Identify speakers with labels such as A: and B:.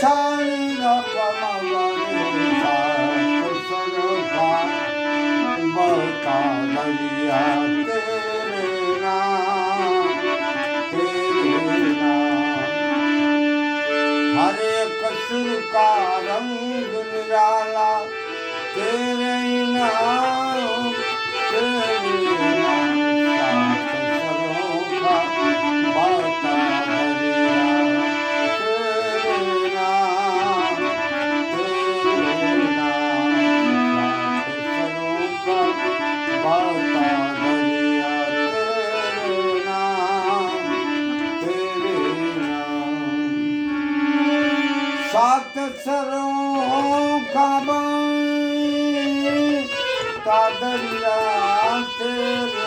A: सानी दा पमगरे सात सरका बहता दरिया तेरे नाम हर एक सुर का रंग निराला तेरे नाम तेरे नाम सात सरों का बहता दरिया तेरे नाम सात सरों का बहता दरिया तेरे नाम सात सरों का बहता दरिया तेरे